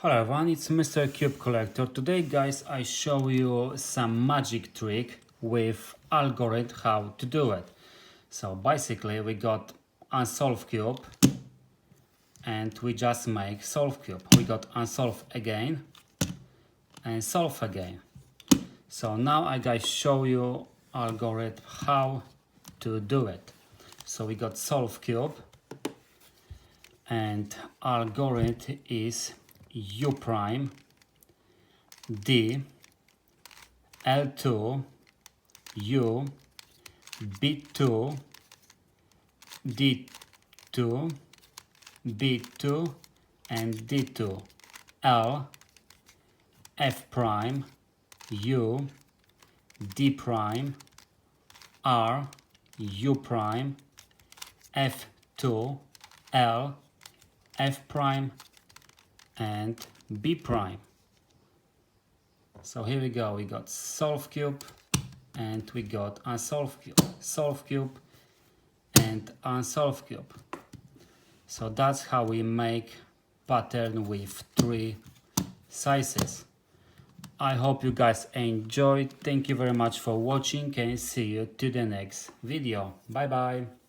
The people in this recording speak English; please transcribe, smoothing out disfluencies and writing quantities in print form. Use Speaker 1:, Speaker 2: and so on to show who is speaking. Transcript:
Speaker 1: Hello everyone, it's Mr. Cube Collector. Today guys I show you some magic trick with algorithm how to do it. So basically we got unsolved cube and we just make solved cube. We got unsolved again and solve again. So now I guys show you algorithm how to do it. So we got solved cube and algorithm is U prime D L2 U B2 D2 B2 and D2 L F prime U D prime R U prime F2 L F prime and B prime. So here we go, we got solved cube and we got unsolved cube, solved cube and unsolved cube. So that's how we make pattern with 3 sizes. I hope you guys enjoyed. Thank you very much for watching and see you to the next video. Bye bye.